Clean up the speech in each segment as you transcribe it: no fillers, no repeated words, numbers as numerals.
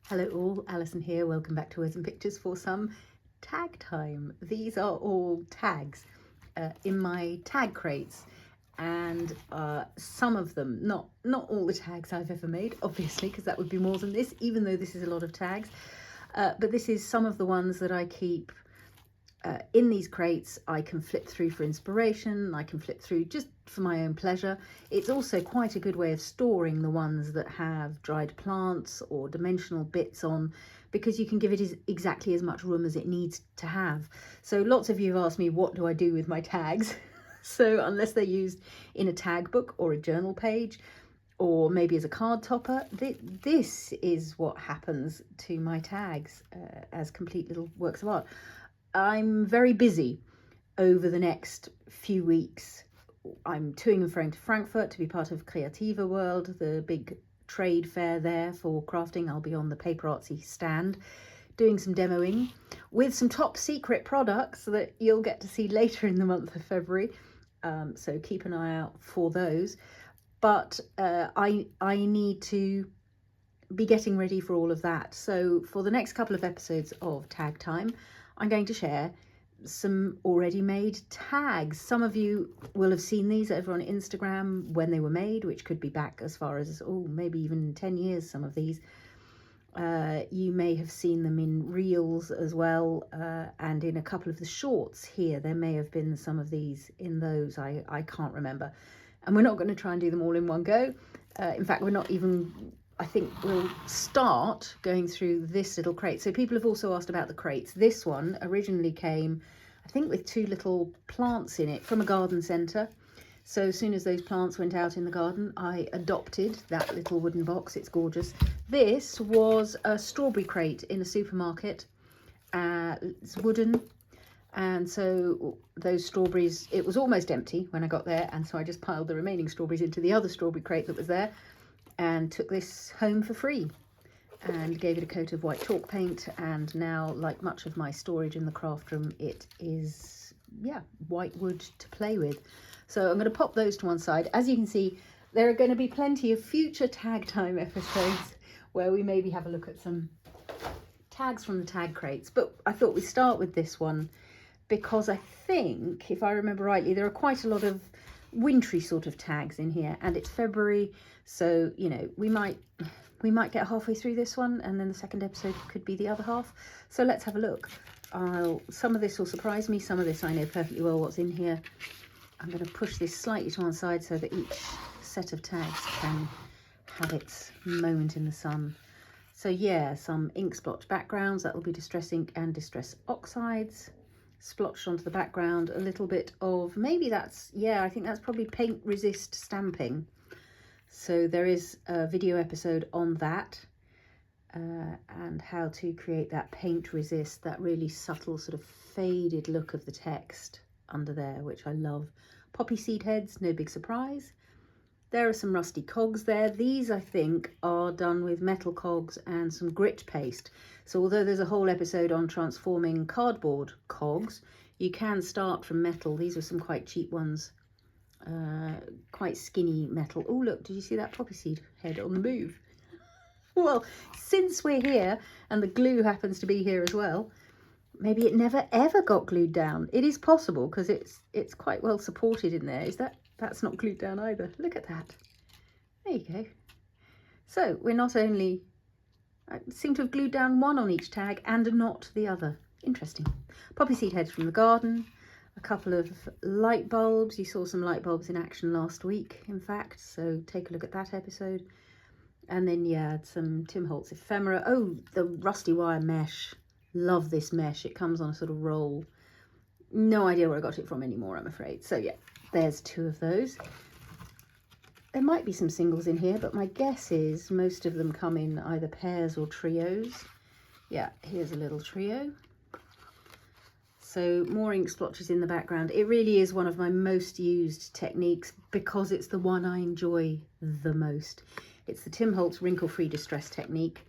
Hello all, Alison here. Welcome back to Words and Pictures for some tag time. These are all tags in my tag crates, and some of them, not all the tags I've ever made, obviously, because that would be more than this, even though this is a lot of tags. But this is some of the ones that I keep in these crates. I can flip through for inspiration, I can flip through just for my own pleasure. It's also quite a good way of storing the ones that have dried plants or dimensional bits on, because you can give it exactly as much room as it needs to have. So lots of you have asked me, what do I do with my tags? So unless they're used in a tag book or a journal page, or maybe as a card topper, this is what happens to my tags as complete little works of art. I'm very busy over the next few weeks. I'm toing and froing to Frankfurt to be part of Creativa World, the big trade fair there for crafting. I'll be on the PaperArtsy stand doing some demoing with some top secret products that you'll get to see later in the month of February. So keep an eye out for those. But I need to be getting ready for all of that. So for the next couple of episodes of Tag Time, I'm going to share some already made tags. Some of you will have seen these over on Instagram when they were made, which could be back as far as, maybe even 10 years, some of these. You may have seen them in reels as well, and in a couple of the shorts here. There may have been some of these in those, I can't remember. And we're not going to try and do them all in one go. In fact, we're not even... I think we'll start going through this little crate. So people have also asked about the crates. This one originally came, I think, with two little plants in it from a garden centre. So as soon as those plants went out in the garden, I adopted that little wooden box. It's gorgeous. This was a strawberry crate in a supermarket. It's wooden. And so those strawberries, it was almost empty when I got there. And so I just piled the remaining strawberries into the other strawberry crate that was there, and took this home for free and gave it a coat of white chalk paint. And now, like much of my storage in the craft room, it is, white wood to play with. So I'm going to pop those to one side. As you can see, there are going to be plenty of future tag time episodes where we maybe have a look at some tags from the tag crates. But I thought we'd start with this one because I think, if I remember rightly, there are quite a lot of wintry sort of tags in here, and it's February, so you know, we might get halfway through this one and then the second episode could be the other half. So let's have a look. Some of this will surprise me, some of this I know perfectly well what's in here. I'm going to push this slightly to one side so that each set of tags can have its moment in the sun. So yeah, some ink splotch backgrounds, that will be Distress ink and Distress oxides splotched onto the background. A little bit of, maybe that's, I think that's probably paint resist stamping. So there is a video episode on that and how to create that paint resist, that really subtle sort of faded look of the text under there, which I love. Poppy seed heads, no big surprise. There are some rusty cogs there. These, I think, are done with metal cogs and some grit paste. So although there's a whole episode on transforming cardboard cogs, you can start from metal. These are some quite cheap ones, quite skinny metal. Oh, look, did you see that poppy seed head on the move? Well, since we're here and the glue happens to be here as well, maybe it never ever got glued down. It is possible because it's quite well supported in there. That's not glued down either. Look at that. There you go. So we're not only, I seem to have glued down one on each tag and not the other. Interesting. Poppy seed heads from the garden. A couple of light bulbs. You saw some light bulbs in action last week, in fact. So take a look at that episode. And then, some Tim Holtz ephemera. Oh, the rusty wire mesh. Love this mesh. It comes on a sort of roll. No idea where I got it from anymore, I'm afraid. So yeah, there's two of those. There might be some singles in here, but my guess is most of them come in either pairs or trios. Yeah, here's a little trio. So more ink splotches in the background. It really is one of my most used techniques because it's the one I enjoy the most. It's the Tim Holtz wrinkle-free distress technique.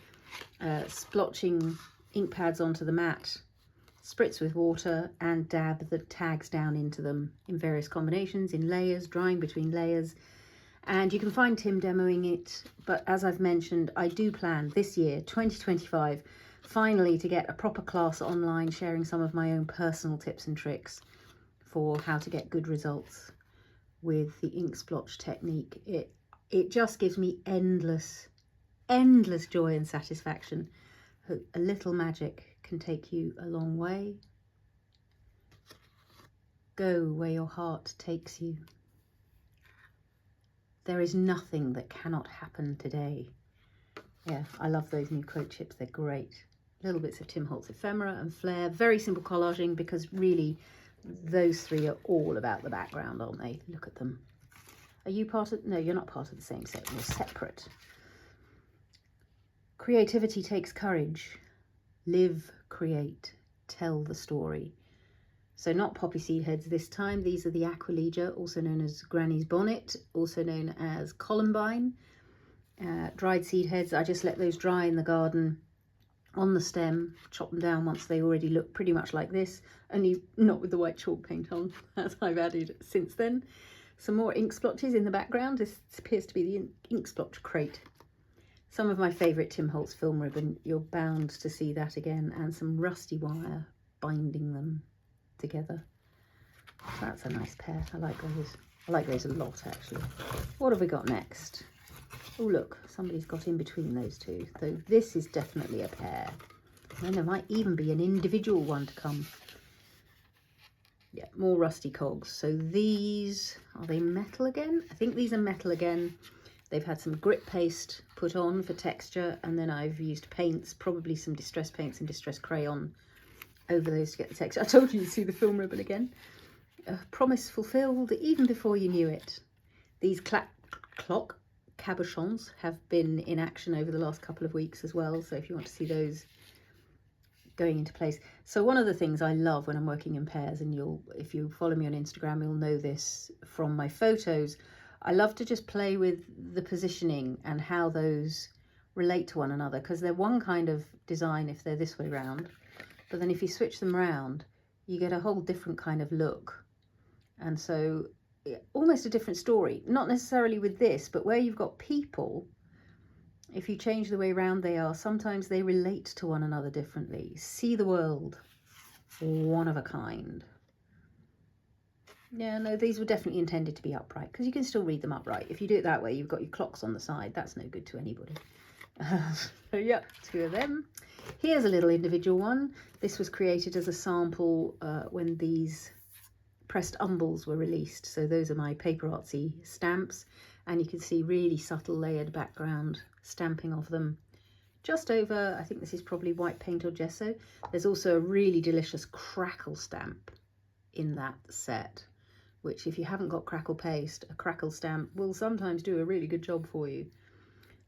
Splotching ink pads onto the mat, spritz with water and dab the tags down into them in various combinations, in layers, drying between layers. And you can find Tim demoing it, but as I've mentioned, I do plan this year, 2025, finally to get a proper class online sharing some of my own personal tips and tricks for how to get good results with the ink splotch technique. It just gives me endless joy and satisfaction. A little magic can take you a long way. Go where your heart takes you. There is nothing that cannot happen today. Yeah, I love those new quote chips. They're great. Little bits of Tim Holtz ephemera and flair. Very simple collaging, because really those three are all about the background, aren't they? Look at them. Are you part of... No, you're not part of the same set. You're separate. Creativity takes courage. Live, create, tell the story. So not poppy seed heads this time. These are the Aquilegia, also known as Granny's Bonnet, also known as Columbine. Dried seed heads, I just let those dry in the garden on the stem, chop them down once they already look pretty much like this, only not with the white chalk paint on, as I've added since then. Some more ink splotches in the background. This appears to be the ink splotch crate. Some of my favourite Tim Holtz film ribbon, you're bound to see that again, and some rusty wire binding them together. That's a nice pair. I like those. I like those a lot, actually. What have we got next? Oh, look, somebody's got in between those two. So this is definitely a pair. And there might even be an individual one to come. Yeah, more rusty cogs. So these, are they metal again? I think these are metal again. They've had some grit paste put on for texture, and then I've used paints, probably some distress paints and distress crayon over those to get the texture. I told you to see the film ribbon again. Promise fulfilled even before you knew it. These clock cabochons have been in action over the last couple of weeks as well, so if you want to see those going into place. So one of the things I love when I'm working in pairs, and if you follow me on Instagram, you'll know this from my photos, I love to just play with the positioning and how those relate to one another, because they're one kind of design if they're this way round, but then if you switch them around, you get a whole different kind of look. And so almost a different story, not necessarily with this, but where you've got people, if you change the way around they are, sometimes they relate to one another differently. See the world, one of a kind. Yeah, no, these were definitely intended to be upright, because you can still read them upright. If you do it that way, you've got your clocks on the side. That's no good to anybody. So yeah, two of them. Here's a little individual one. This was created as a sample when these pressed umbles were released. So those are my PaperArtsy stamps, and you can see really subtle layered background stamping of them just over, I think this is probably white paint or gesso. There's also a really delicious crackle stamp in that set, which if you haven't got crackle paste, a crackle stamp will sometimes do a really good job for you.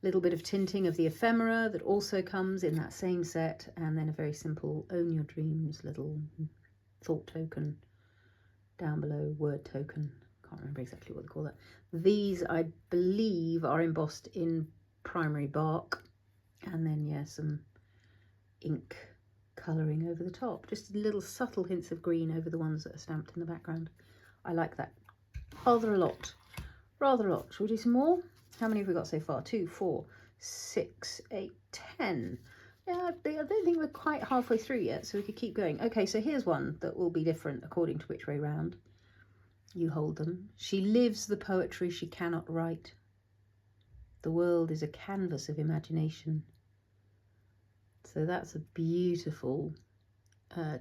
Little bit of tinting of the ephemera that also comes in that same set, and then a very simple Own Your Dreams little thought token down below, word token. Can't remember exactly what they call that. These I believe are embossed in primary bark, and then yeah, some ink colouring over the top, just little subtle hints of green over the ones that are stamped in the background. I like that rather a lot. Shall we do some more? How many have we got so far? 2, 4, 6, 8, 10. Yeah, I don't think we're quite halfway through yet, so we could keep going. Okay, so here's one that will be different according to which way round you hold them. She lives the poetry she cannot write. The world is a canvas of imagination. So that's a beautiful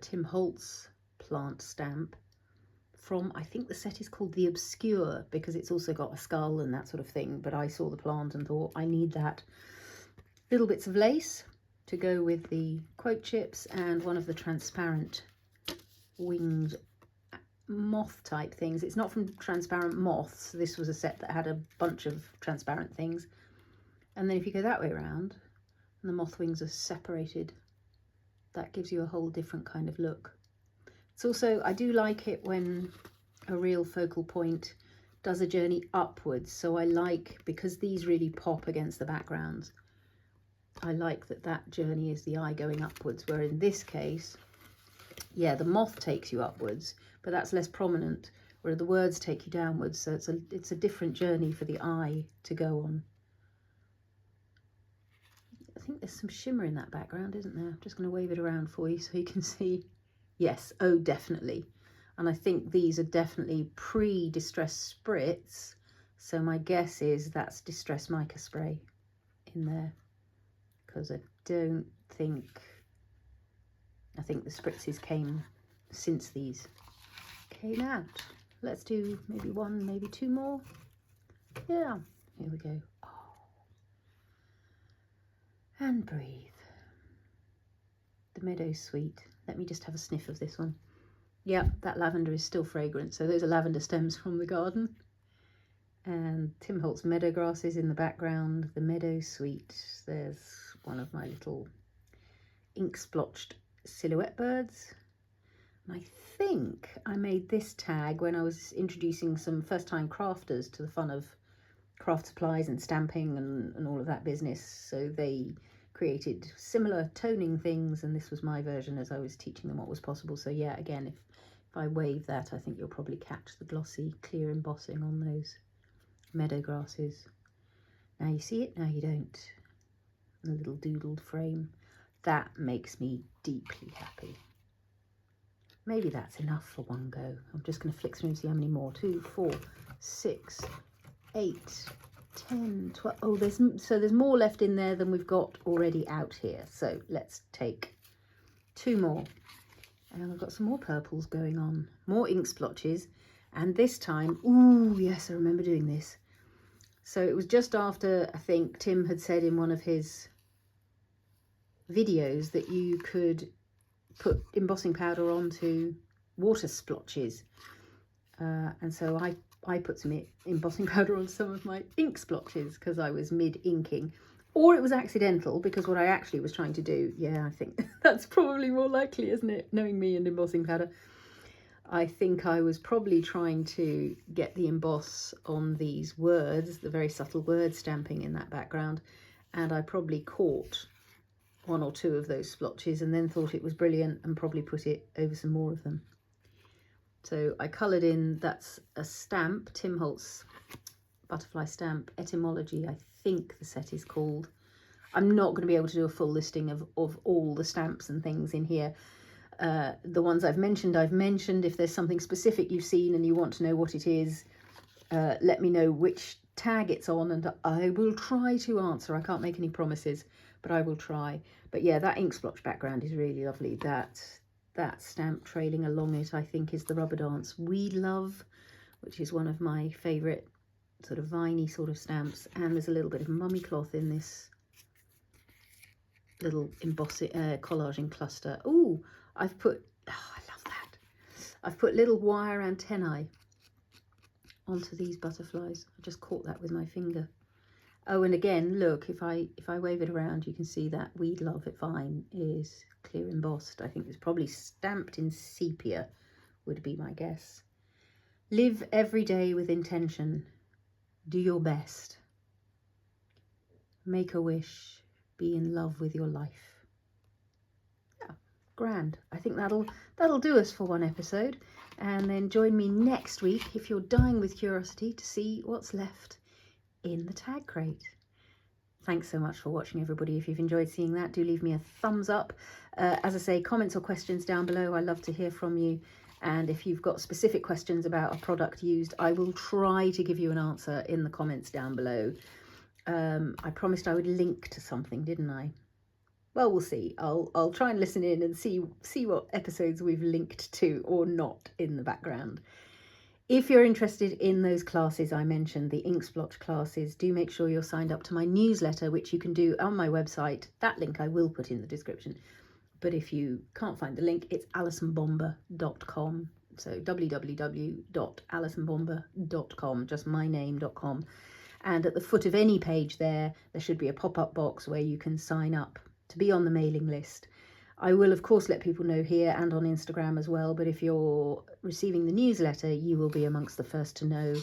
Tim Holtz plant stamp from, I think the set is called The Obscure, because it's also got a skull and that sort of thing, but I saw the plant and thought I need that. Little bits of lace to go with the quote chips, and one of the transparent winged moth type things. It's not from Transparent Moths. This was a set that had a bunch of transparent things. And then if you go that way around and the moth wings are separated, that gives you a whole different kind of look. It's also, I do like it when a real focal point does a journey upwards. So I like, because these really pop against the backgrounds, I like that that journey is the eye going upwards, where in this case, yeah, the moth takes you upwards, but that's less prominent. where the words take you downwards, so it's a different journey for the eye to go on. I think there's some shimmer in that background, isn't there? I'm just going to wave it around for you so you can see. Yes, oh definitely. And I think these are definitely pre-distress spritz, so my guess is that's distress mica spray in there, because I think the spritzes came since these came out. Let's do maybe one, maybe two more. Yeah, here we go. Oh. And breathe. The Meadow Sweet. Let me just have a sniff of this one. Yeah, that lavender is still fragrant. So those are lavender stems from the garden. And Tim Holtz meadow grasses in the background. The Meadow Sweet. There's one of my little ink splotched silhouette birds. And I think I made this tag when I was introducing some first-time crafters to the fun of craft supplies and stamping and all of that business. So they created similar toning things, and this was my version as I was teaching them what was possible. So yeah, again, if I wave that, I think you'll probably catch the glossy clear embossing on those meadow grasses. Now you see it, now you don't. A little doodled frame. That makes me deeply happy. Maybe that's enough for one go. I'm just going to flick through and see how many more. 2, 4, 6, 8, 10, 12. Oh, there's more left in there than we've got already out here. So let's take 2 more. And we've got some more purples going on. More ink splotches. And this time, ooh, yes, I remember doing this. So it was just after, I think, Tim had said in one of his videos that you could put embossing powder onto water splotches. And so I put some embossing powder on some of my ink splotches because I was mid-inking. Or it was accidental, because what I actually was trying to do, yeah, I think that's probably more likely, isn't it? Knowing me and embossing powder. I think I was probably trying to get the emboss on these words, the very subtle word stamping in that background. And I probably caught 1 or 2 of those splotches and then thought it was brilliant and probably put it over some more of them. So I coloured in, that's a stamp, Tim Holtz butterfly stamp, Etymology, I think the set is called. I'm not going to be able to do a full listing of all the stamps and things in here. The ones I've mentioned. If there's something specific you've seen and you want to know what it is, let me know which tag it's on and I will try to answer. I can't make any promises, but I will try. But yeah, that ink splotch background is really lovely. That stamp trailing along it, I think, is the Rubber Dance Weed Love, which is one of my favourite sort of viney sort of stamps. And there's a little bit of mummy cloth in this little embossing collaging cluster. Oh, I've put, oh, I love that. I've put little wire antennae onto these butterflies. I just caught that with my finger. Oh, and again, look, if I wave it around, you can see that Weed Love Vine is clear embossed. I think it's probably stamped in sepia, would be my guess. Live every day with intention. Do your best. Make a wish. Be in love with your life. Yeah, grand. I think that'll do us for one episode. And then join me next week if you're dying with curiosity to see what's left in the tag crate. Thanks so much for watching, everybody. If you've enjoyed seeing that, do leave me a thumbs up. As I say, comments or questions down below. I love to hear from you. And if you've got specific questions about a product used, I will try to give you an answer in the comments down below. I promised I would link to something, didn't I? Well, we'll see. I'll try and listen in and see what episodes we've linked to or not in the background. If you're interested in those classes I mentioned, the ink splotch classes, do make sure you're signed up to my newsletter, which you can do on my website. That link I will put in the description. But if you can't find the link, it's alisonbomber.com. So www.alisonbomber.com, just myname.com. And at the foot of any page there should be a pop-up box where you can sign up to be on the mailing list. I will, of course, let people know here and on Instagram as well, but if you're receiving the newsletter, you will be amongst the first to know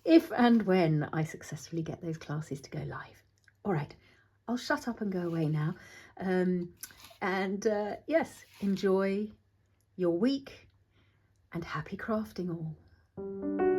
if and when I successfully get those classes to go live. All right, I'll shut up and go away now. Yes, enjoy your week and happy crafting all. you.